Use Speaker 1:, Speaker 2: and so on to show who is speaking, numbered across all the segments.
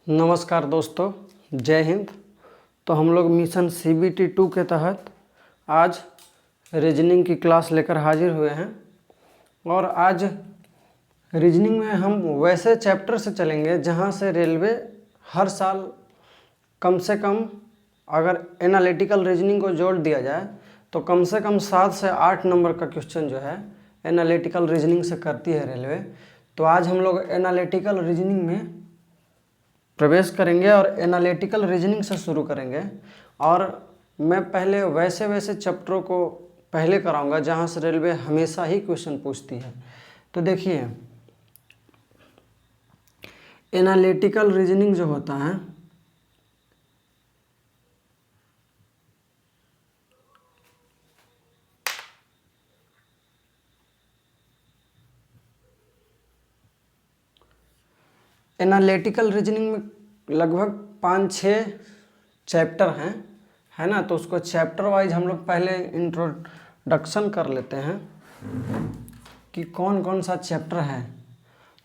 Speaker 1: नमस्कार दोस्तों, जय हिंद। तो हम लोग मिशन CBT 2 के तहत आज रीजनिंग की क्लास लेकर हाजिर हुए हैं। और आज रीजनिंग में हम वैसे चैप्टर से चलेंगे जहां से रेलवे हर साल कम से कम, अगर एनालिटिकल रीजनिंग को जोड़ दिया जाए तो कम से कम 7 से 8 नंबर का क्वेश्चन जो है एनालिटिकल रीजनिंग से करती है रेलवे। तो आज हम लोग एनालिटिकल रीजनिंग में प्रवेश करेंगे और एनालिटिकल रीजनिंग से शुरू करेंगे। और मैं पहले वैसे चैप्टरों को पहले कराऊंगा जहां से रेलवे हमेशा ही क्वेश्चन पूछती है। तो देखिए, एनालिटिकल रीजनिंग जो होता है एनालिटिकल रीजनिंग में लगभग 5-6 चैप्टर हैं, है ना। तो उसको चैप्टर वाइज हम लोग पहले इंट्रोडक्शन कर लेते हैं कि कौन कौन सा चैप्टर है।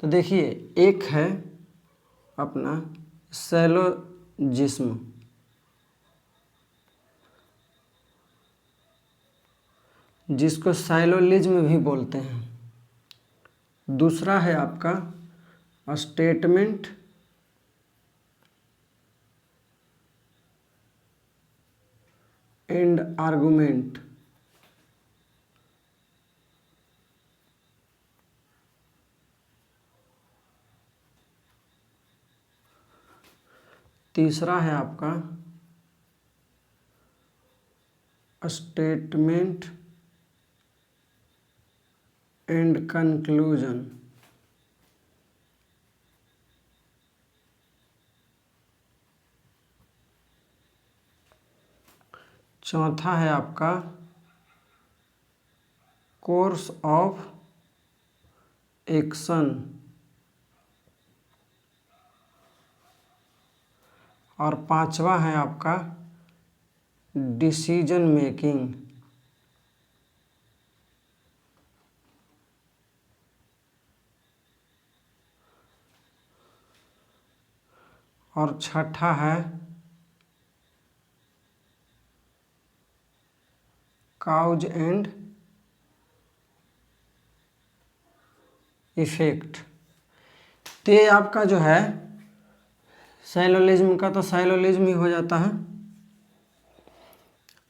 Speaker 1: तो देखिए, एक है अपना सैलोजिज्म, जिसको साइलोलिज्म भी बोलते हैं। दूसरा है आपका स्टेटमेंट एंड आर्गुमेंट। तीसरा है आपका स्टेटमेंट एंड कंक्लूजन। चौथा है आपका कोर्स ऑफ एक्शन। और पांचवा है आपका डिसीजन मेकिंग। और छठा है काउज एंड इफेक्ट। तो ये आपका जो है साइलोलिज्म का, तो साइलोलिज्म ही हो जाता है।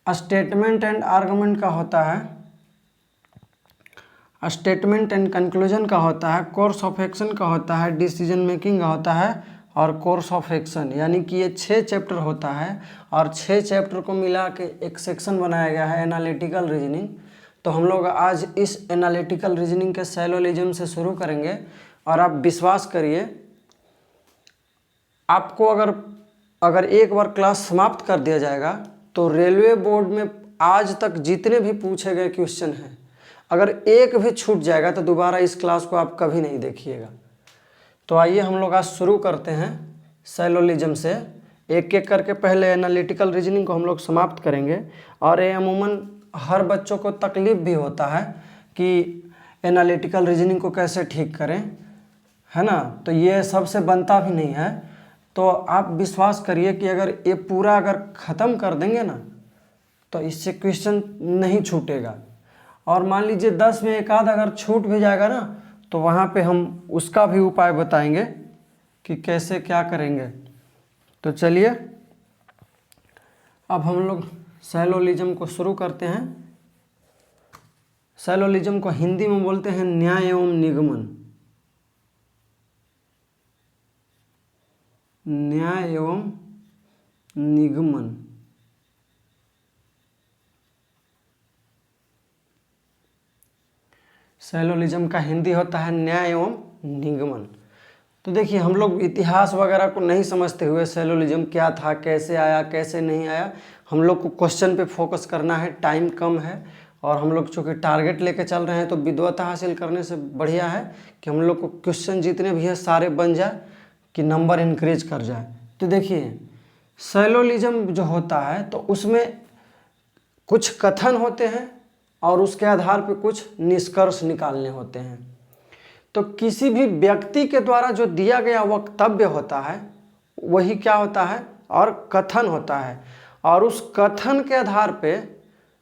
Speaker 1: स्टेटमेंट एंड आर्गुमेंट का होता है, स्टेटमेंट एंड कंक्लूजन का होता है, कोर्स ऑफ एक्शन का होता है, डिसीजन मेकिंग का होता है और कोर्स ऑफ एक्शन। यानी कि ये 6 चैप्टर होता है और 6 चैप्टर को मिला के एक सेक्शन बनाया गया है एनालिटिकल रीजनिंग। तो हम लोग आज इस एनालिटिकल रीजनिंग के सैलोलिज्म से शुरू करेंगे। और आप विश्वास करिए, आपको अगर एक बार क्लास समाप्त कर दिया जाएगा तो रेलवे बोर्ड में आज तक जितने भी पूछे गए क्वेश्चन हैं, अगर एक भी छूट जाएगा तो दोबारा इस क्लास को आप कभी नहीं देखिएगा। तो आइए हम लोग आज शुरू करते हैं सैलोलिज्म से। एक एक करके पहले एनालिटिकल रीजनिंग को हम लोग समाप्त करेंगे। और ये अमूमन हर बच्चों को तकलीफ भी होता है कि एनालिटिकल रीजनिंग को कैसे ठीक करें, है ना। तो ये सबसे बनता भी नहीं है। तो आप विश्वास करिए कि अगर ये पूरा ख़त्म कर देंगे ना तो इससे क्वेश्चन नहीं छूटेगा। और मान लीजिए 10 में एक आध अगर छूट भी जाएगा ना तो वहाँ पे हम उसका भी उपाय बताएंगे कि कैसे क्या करेंगे। तो चलिए अब हम लोग सैलोलिज्म को शुरू करते हैं। सैलोलिज्म को हिंदी में बोलते हैं न्याय एवं निगमन। न्याय एवं निगमन। सैलोलिज्म का हिंदी होता है न्याय एवं निगमन। तो देखिए, हम लोग इतिहास वगैरह को नहीं समझते हुए सैलोलिज्म क्या था, कैसे आया, कैसे नहीं आया, हम लोग को क्वेश्चन पे फोकस करना है। टाइम कम है और हम लोग चूँकि टारगेट लेके चल रहे हैं तो विद्वता हासिल करने से बढ़िया है कि हम लोग को क्वेश्चन जितने भी हैं सारे बन जाए कि नंबर इंक्रीज कर जाए। तो देखिए, सैलोलिज्म जो होता है तो उसमें कुछ कथन होते हैं और उसके आधार पर कुछ निष्कर्ष निकालने होते हैं। तो किसी भी व्यक्ति के द्वारा जो दिया गया वक्तव्य होता है वही क्या होता है, और कथन होता है। और उस कथन के आधार पे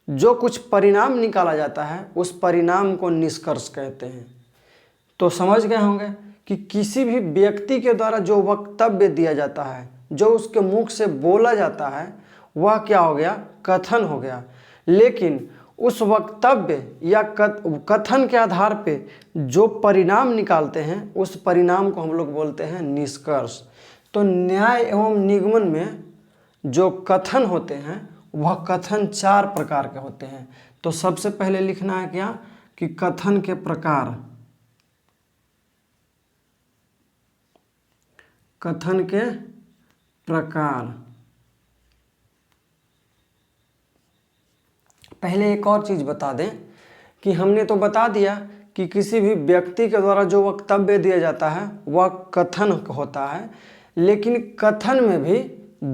Speaker 1: जो कुछ परिणाम निकाला जाता है उस परिणाम को निष्कर्ष कहते हैं। तो समझ गए होंगे कि किसी भी व्यक्ति के द्वारा जो वक्तव्य दिया जाता है, जो उसके मुख से बोला जाता है, वह क्या हो गया, कथन हो गया। लेकिन उस वक्तव्य या कथन के आधार पे जो परिणाम निकालते हैं उस परिणाम को हम लोग बोलते हैं निष्कर्ष। तो न्याय एवं निगमन में जो कथन होते हैं वह कथन 4 प्रकार के होते हैं। तो सबसे पहले लिखना है क्या, कि कथन के प्रकार। कथन के प्रकार। पहले एक और चीज़ बता दें कि हमने तो बता दिया कि किसी भी व्यक्ति के द्वारा जो वक्तव्य दिया जाता है वह कथन होता है। लेकिन कथन में भी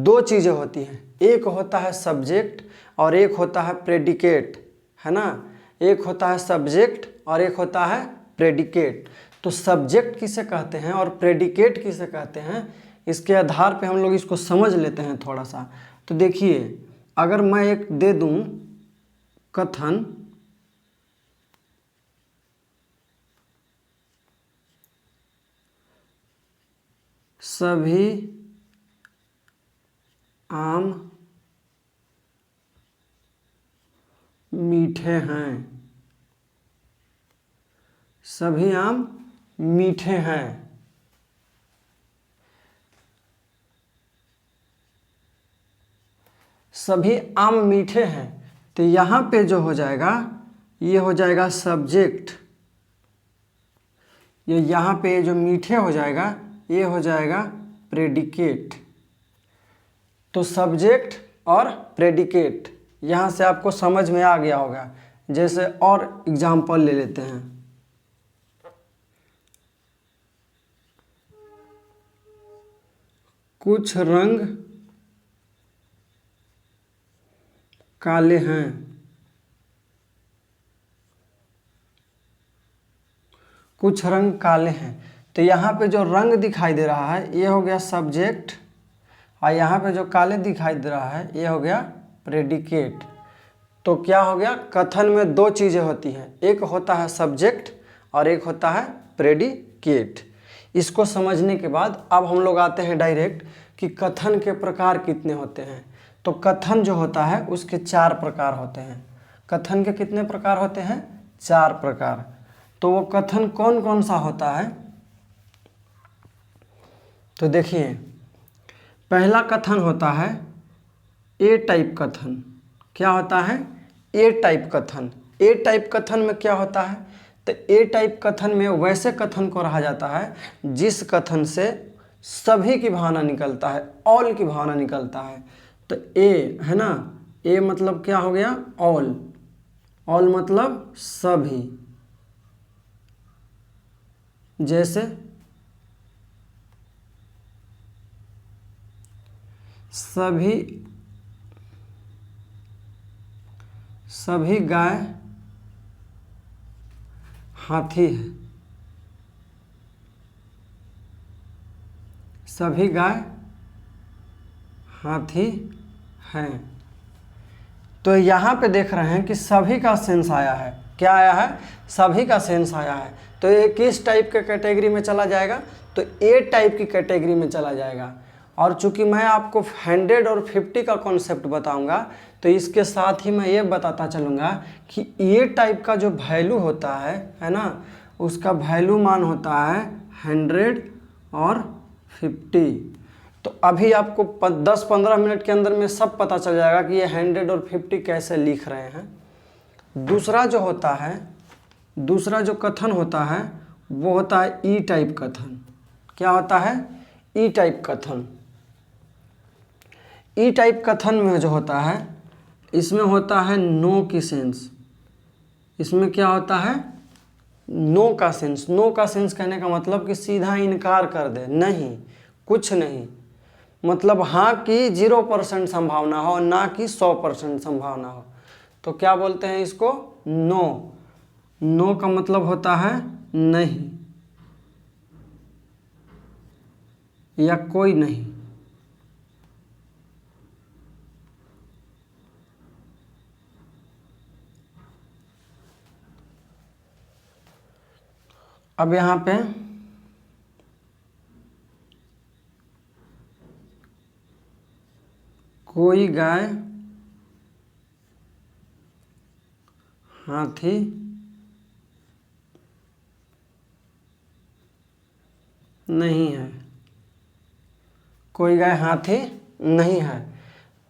Speaker 1: 2 चीज़ें होती हैं, एक होता है सब्जेक्ट और एक होता है प्रेडिकेट, है ना। एक होता है सब्जेक्ट और एक होता है प्रेडिकेट। तो सब्जेक्ट किसे कहते हैं और प्रेडिकेट किसे कहते हैं, इसके आधार पे हम लोग इसको समझ लेते हैं थोड़ा सा। तो देखिए, अगर मैं एक दे दूं कथन, सभी आम मीठे हैं। सभी आम मीठे हैं। सभी आम मीठे हैं। तो यहाँ पे जो हो जाएगा, ये हो जाएगा सब्जेक्ट। ये यहाँ पे जो मीठे हो जाएगा ये हो जाएगा प्रेडिकेट। तो सब्जेक्ट और प्रेडिकेट यहाँ से आपको समझ में आ गया होगा। जैसे और एग्जाम्पल ले लेते हैं। कुछ रंग काले हैं। कुछ रंग काले हैं। तो यहाँ पे जो रंग दिखाई दे रहा है ये हो गया सब्जेक्ट, और यहाँ पे जो काले दिखाई दे रहा है ये हो गया प्रेडिकेट। तो क्या हो गया, कथन में 2 चीज़ें होती हैं, एक होता है सब्जेक्ट और एक होता है प्रेडिकेट। इसको समझने के बाद अब हम लोग आते हैं डायरेक्ट कि कथन के प्रकार कितने होते हैं। तो कथन जो होता है उसके 4 प्रकार होते हैं। कथन के कितने प्रकार होते हैं, 4 प्रकार। तो वो कथन कौन कौन सा होता है, तो देखिए, पहला कथन होता है ए टाइप कथन। क्या होता है, ए टाइप कथन। ए टाइप कथन में क्या होता है, तो ए टाइप कथन में वैसे कथन को कहा जाता है जिस कथन से सभी की भावना निकलता है, ऑल की भावना निकलता है। तो ए है ना, ए मतलब क्या हो गया, ऑल। ऑल मतलब सभी। जैसे सभी गाय हाथी है। सभी गाय हाथी हैं। तो यहाँ पे देख रहे हैं कि सभी का सेंस आया है। क्या आया है, सभी का सेंस आया है। तो ये किस टाइप के कैटेगरी में चला जाएगा, तो ए टाइप की कैटेगरी में चला जाएगा। और चूंकि मैं आपको 100 और 50 का कॉन्सेप्ट बताऊंगा, तो इसके साथ ही मैं ये बताता चलूँगा कि ए टाइप का जो वैल्यू होता है ना, उसका वैल्यू मान होता है 100 और 50। तो अभी आपको 10-15 मिनट के अंदर में सब पता चल जाएगा कि ये 100 और 50 कैसे लिख रहे हैं। दूसरा जो होता है, दूसरा जो कथन होता है वो होता है ई टाइप कथन। क्या होता है, ई टाइप कथन। ई टाइप कथन में जो होता है, इसमें होता है नो की सेंस। इसमें क्या होता है, नो का सेंस। नो का सेंस कहने का मतलब कि सीधा इनकार कर दे, नहीं, कुछ नहीं। मतलब हाँ की 0% संभावना हो, ना कि 100% संभावना हो। तो क्या बोलते हैं इसको, नो। नो का मतलब होता है नहीं या कोई नहीं। अब यहाँ पे कोई गाय हाथी नहीं है, कोई गाय हाथी नहीं है।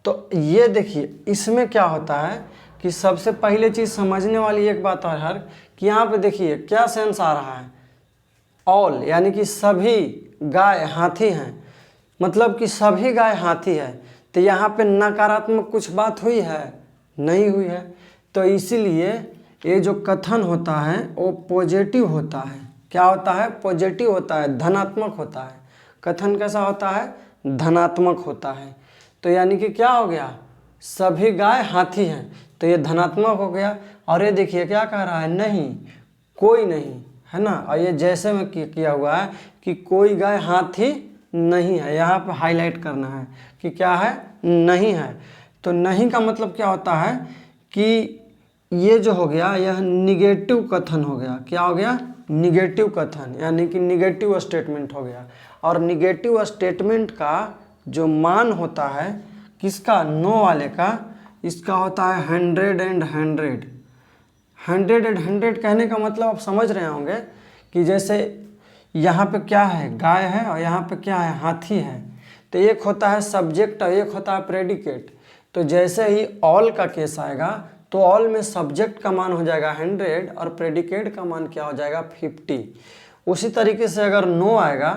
Speaker 1: तो ये देखिए इसमें क्या होता है कि सबसे पहले चीज़ समझने वाली एक बात और है कि यहाँ पे देखिए क्या सेंस आ रहा है, ऑल, यानी कि सभी गाय हाथी हैं, मतलब कि सभी गाय हाथी है। तो यहाँ पे नकारात्मक कुछ बात हुई है, नहीं हुई है। तो इसीलिए ये जो कथन होता है वो पॉजिटिव होता है। क्या होता है? पॉजिटिव होता है, धनात्मक होता है। कथन कैसा होता है? धनात्मक होता है। तो यानी कि क्या हो गया, सभी गाय हाथी हैं, तो ये धनात्मक हो गया। और ये देखिए क्या कह रहा है, नहीं, कोई नहीं, है ना। और ये जैसे में किया हुआ है कि कोई गाय हाथी नहीं है, यहाँ पे हाईलाइट करना है कि क्या है, नहीं है। तो नहीं का मतलब क्या होता है कि ये जो हो गया यह निगेटिव कथन हो गया। क्या हो गया? निगेटिव कथन, यानी कि निगेटिव स्टेटमेंट हो गया। और निगेटिव स्टेटमेंट का जो मान होता है किसका, नो वाले का, इसका होता है 100 एंड 100। 100 एंड 100 कहने का मतलब आप समझ रहे होंगे कि जैसे यहाँ पे क्या है, गाय है, और यहाँ पे क्या है, हाथी है। तो एक होता है सब्जेक्ट और एक होता है प्रेडिकेट। तो जैसे ही ऑल का केस आएगा तो ऑल में सब्जेक्ट का मान हो जाएगा 100 और प्रेडिकेट का मान क्या हो जाएगा, 50। उसी तरीके से अगर नो आएगा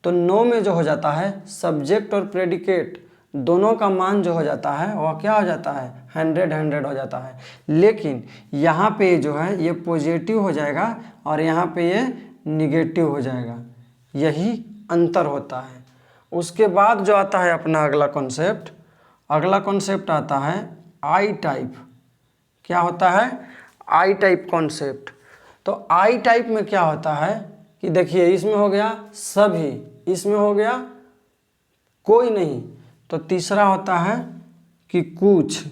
Speaker 1: तो नो में जो हो जाता है सब्जेक्ट और प्रेडिकेट दोनों का मान जो हो जाता है वह क्या हो जाता है, 100 हो जाता है। लेकिन यहाँ पे जो है ये पॉजिटिव हो जाएगा और यहाँ पे ये निगेटिव हो जाएगा, यही अंतर होता है। उसके बाद जो आता है अपना अगला कॉन्सेप्ट, अगला कॉन्सेप्ट आता है आई टाइप। क्या होता है? I type concept. तो आई टाइप में क्या होता है कि देखिए इसमें हो गया सभी, इसमें हो गया कोई नहीं, तो तीसरा होता है कि कुछ,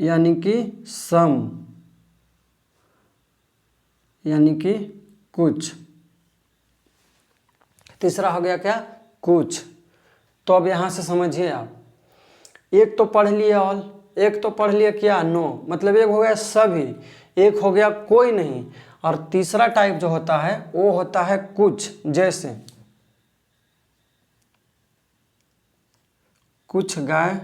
Speaker 1: यानी कि सम, यानी कि कुछ। तीसरा हो गया क्या, कुछ। तो अब यहाँ से समझिए आप, एक तो पढ़ लिए ऑल, एक तो पढ़ लिए क्या, नो, मतलब एक हो गया सभी, एक हो गया कोई नहीं, और तीसरा टाइप जो होता है वो होता है कुछ। जैसे कुछ गाय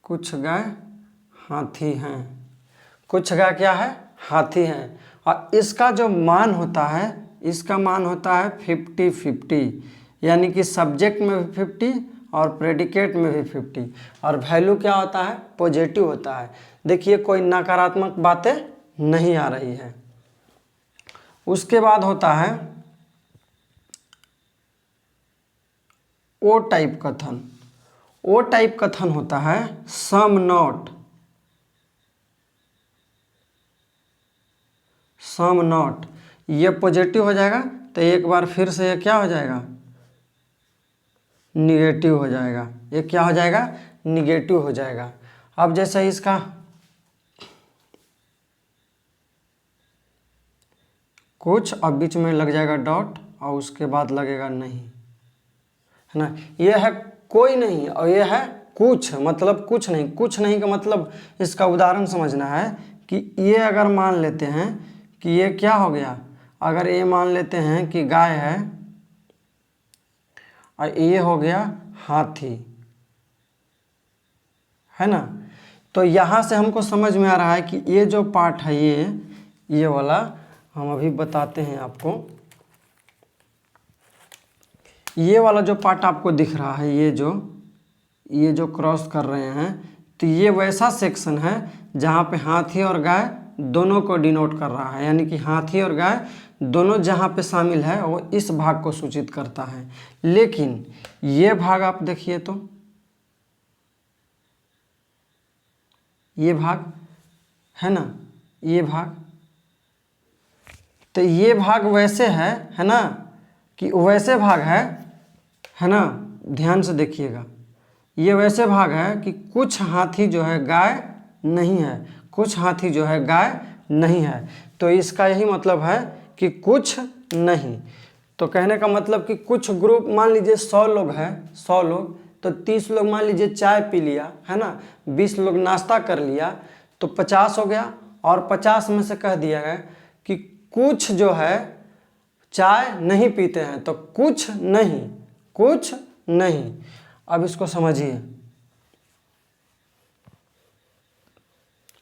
Speaker 1: कुछ गाय हाथी हैं, कुछ गाय क्या है, हाथी हैं। और इसका जो मान होता है, इसका मान होता है 50-50, यानी कि सब्जेक्ट में भी 50 और प्रेडिकेट में भी 50। और वैल्यू क्या होता है, पॉजिटिव होता है। देखिए कोई नकारात्मक बातें नहीं आ रही है। उसके बाद होता है ओ टाइप कथन। ओ टाइप कथन होता है सम नॉट, सम नॉट। ये पॉजिटिव हो जाएगा तो एक बार फिर से ये क्या हो जाएगा, निगेटिव हो जाएगा। ये क्या हो जाएगा, निगेटिव हो जाएगा। अब जैसे इसका कुछ, अब बीच में लग जाएगा डॉट और उसके बाद लगेगा नहीं, है ना। ये है कोई नहीं और ये है कुछ, मतलब कुछ नहीं। कुछ नहीं का मतलब इसका उदाहरण समझना है कि ये अगर मान लेते हैं कि ये क्या हो गया, अगर ये मान लेते हैं कि गाय है और ये हो गया हाथी, है ना। तो यहाँ से हमको समझ में आ रहा है कि ये जो पार्ट है ये वाला हम अभी बताते हैं आपको। ये वाला जो पार्ट आपको दिख रहा है, ये जो क्रॉस कर रहे हैं, तो ये वैसा सेक्शन है जहाँ पे हाथी और गाय दोनों को डिनोट कर रहा है, यानी कि हाथी और गाय दोनों जहाँ पे शामिल है वो इस भाग को सूचित करता है। लेकिन ये भाग आप देखिए तो ये भाग है ना, ये भाग, तो ये भाग वैसे है ना, कि वैसे भाग है ना। ध्यान से देखिएगा, ये वैसे भाग है कि कुछ हाथी जो है गाय नहीं है, कुछ हाथी जो है गाय नहीं है। तो इसका यही मतलब है कि कुछ नहीं। तो कहने का मतलब कि कुछ ग्रुप, मान लीजिए 100 लोग हैं, 100 लोग, तो 30 लोग मान लीजिए चाय पी लिया है ना, 20 लोग नाश्ता कर लिया, तो 50 हो गया। और 50 में से कह दिया गया कि कुछ जो है चाय नहीं पीते हैं, तो कुछ नहीं, कुछ नहीं। अब इसको समझिए,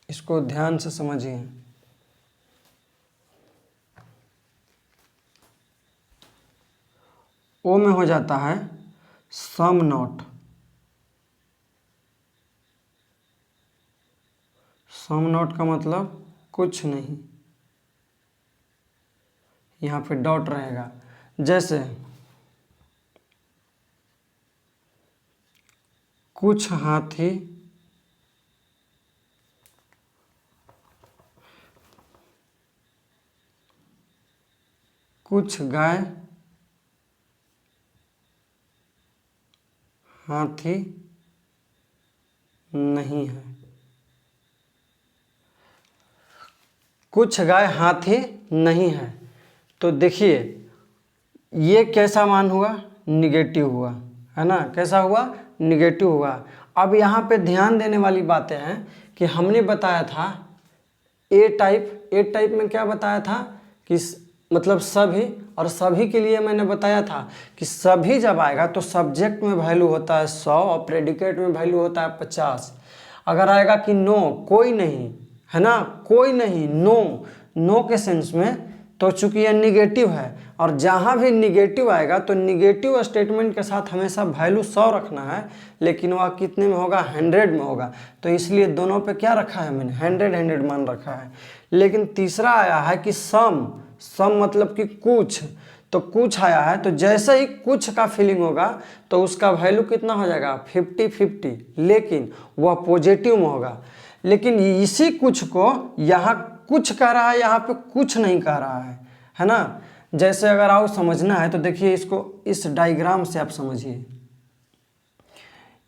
Speaker 1: इसको ध्यान से समझिए। ओ में हो जाता है सम नॉट, सम नॉट का मतलब कुछ नहीं, यहाँ पे डॉट रहेगा। जैसे कुछ हाथी कुछ गाय हाथी नहीं है, कुछ गाय हाथी नहीं है। तो देखिए ये कैसा मान हुआ, निगेटिव हुआ, है ना, कैसा हुआ, निगेटिव हुआ। अब यहाँ पे ध्यान देने वाली बातें हैं कि हमने बताया था ए टाइप, ए टाइप में क्या बताया था कि मतलब सभी, और सभी के लिए मैंने बताया था कि सभी जब आएगा तो सब्जेक्ट में वैल्यू होता है 100 और प्रेडिकेट में वैल्यू होता है 50। अगर आएगा कि नो, कोई नहीं, है ना, कोई नहीं, नो, नो के सेंस में, तो चूंकि यह निगेटिव है, और जहाँ भी निगेटिव आएगा तो निगेटिव स्टेटमेंट के साथ हमेशा वैल्यू 100 रखना है, लेकिन वह कितने में होगा, 100 में होगा। तो इसलिए दोनों पे क्या रखा है मैंने, 100 मान रखा है। लेकिन तीसरा आया है कि सम, सम मतलब कि कुछ, तो कुछ आया है, तो जैसे ही कुछ का फीलिंग होगा तो उसका वैल्यू कितना हो जाएगा, 50-50, लेकिन वह पॉजिटिव में होगा। लेकिन इसी कुछ को यहाँ कुछ कह रहा है, यहाँ पे कुछ नहीं कह रहा है ना। जैसे अगर आओ समझना है तो देखिए इसको इस डायग्राम से आप समझिए।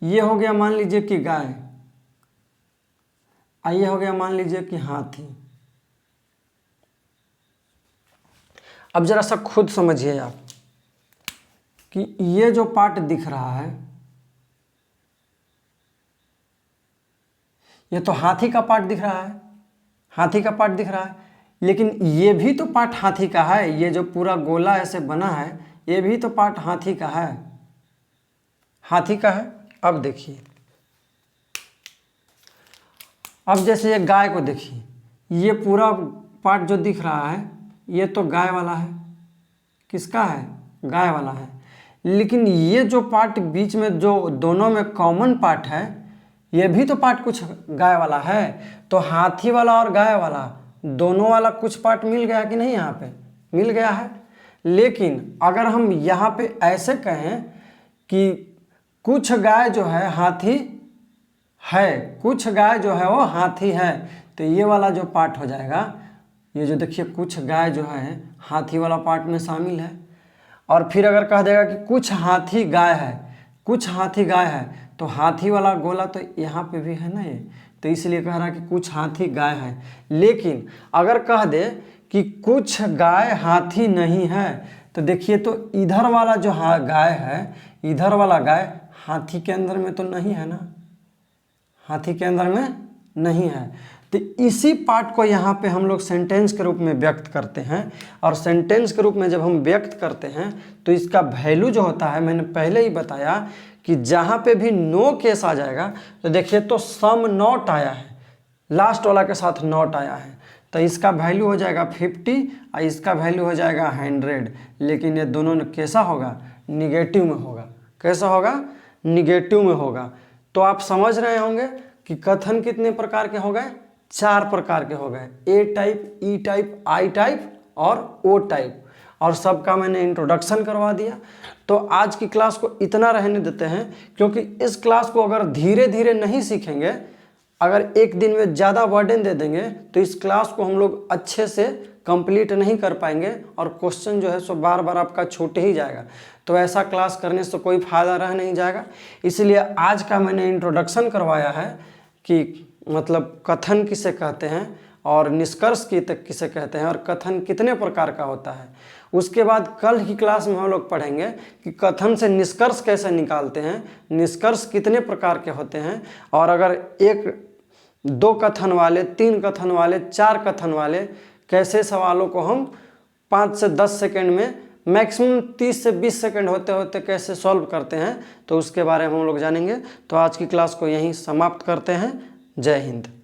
Speaker 1: ये हो गया मान लीजिए कि गाय, ये हो गया मान लीजिए कि हाथी। अब जरा सा खुद समझिए आप कि ये जो पार्ट दिख रहा है, ये तो हाथी का पार्ट दिख रहा है, हाथी का पार्ट दिख रहा है, लेकिन ये भी तो पार्ट हाथी का है। ये जो पूरा गोला ऐसे बना है, ये भी तो पार्ट हाथी का है, हाथी का है। अब देखिए, अब जैसे ये गाय को देखिए, ये पूरा पार्ट जो दिख रहा है ये तो गाय वाला है, किसका है, गाय वाला है। लेकिन ये जो पार्ट बीच में जो दोनों में कॉमन पार्ट है, ये भी तो पार्ट कुछ गाय वाला है। तो हाथी वाला और गाय वाला दोनों वाला कुछ पार्ट मिल गया कि नहीं, यहाँ पे मिल गया है। लेकिन अगर हम यहाँ पे ऐसे कहें कि कुछ गाय जो है हाथी है, कुछ गाय जो है वो हाथी है, तो ये वाला जो पार्ट हो जाएगा, ये जो देखिए कुछ गाय जो है हाथी वाला पार्ट में शामिल है। और फिर अगर कह देगा कि कुछ हाथी गाय है, कुछ हाथी गाय है, तो हाथी वाला गोला तो यहाँ पे भी है ना ये, तो इसलिए कह रहा है कि कुछ हाथी गाय है। लेकिन अगर कह दे कि कुछ गाय हाथी नहीं है, तो देखिए तो इधर वाला जो गाय है, इधर वाला गाय हाथी के अंदर में तो नहीं है ना, हाथी के अंदर में नहीं है। तो इसी पार्ट को यहाँ पे हम लोग सेंटेंस के रूप में व्यक्त करते हैं। और सेंटेंस के रूप में जब हम व्यक्त करते हैं तो इसका वैल्यू जो होता है, मैंने पहले ही बताया कि जहाँ पे भी नो केस आ जाएगा तो देखिए तो सम नॉट आया है, लास्ट वाला के साथ नॉट आया है, तो इसका वैल्यू हो जाएगा 50 और इसका वैल्यू हो जाएगा 100। लेकिन ये दोनों कैसा होगा, निगेटिव में होगा। कैसा होगा, निगेटिव में होगा। तो आप समझ रहे होंगे कि कथन कितने प्रकार के हो गए, 4 प्रकार के हो गए, A type, E type, I type और ओ टाइप। और सबका मैंने इंट्रोडक्शन करवा दिया। तो आज की क्लास को इतना रहने देते हैं, क्योंकि इस क्लास को अगर धीरे धीरे नहीं सीखेंगे, अगर एक दिन में ज़्यादा बर्डन दे देंगे तो इस क्लास को हम लोग अच्छे से कंप्लीट नहीं कर पाएंगे और क्वेश्चन जो है सो बार बार आपका छूट ही जाएगा। तो ऐसा क्लास करने से कोई फ़ायदा रह नहीं जाएगा। इसलिए आज का मैंने इंट्रोडक्शन करवाया है कि मतलब कथन किसे कहते हैं और निष्कर्ष किसे कहते हैं और कथन कितने प्रकार का होता है। उसके बाद कल की क्लास में हम लोग पढ़ेंगे कि कथन से निष्कर्ष कैसे निकालते हैं, निष्कर्ष कितने प्रकार के होते हैं, और अगर 1, 2 कथन वाले, 3 कथन वाले, 4 कथन वाले कैसे सवालों को हम 5 से 10 सेकंड में, मैक्सिमम 30 से 20 सेकंड होते होते कैसे सॉल्व करते हैं, तो उसके बारे में हम लोग जानेंगे। तो आज की क्लास को यहीं समाप्त करते हैं। जय हिंद।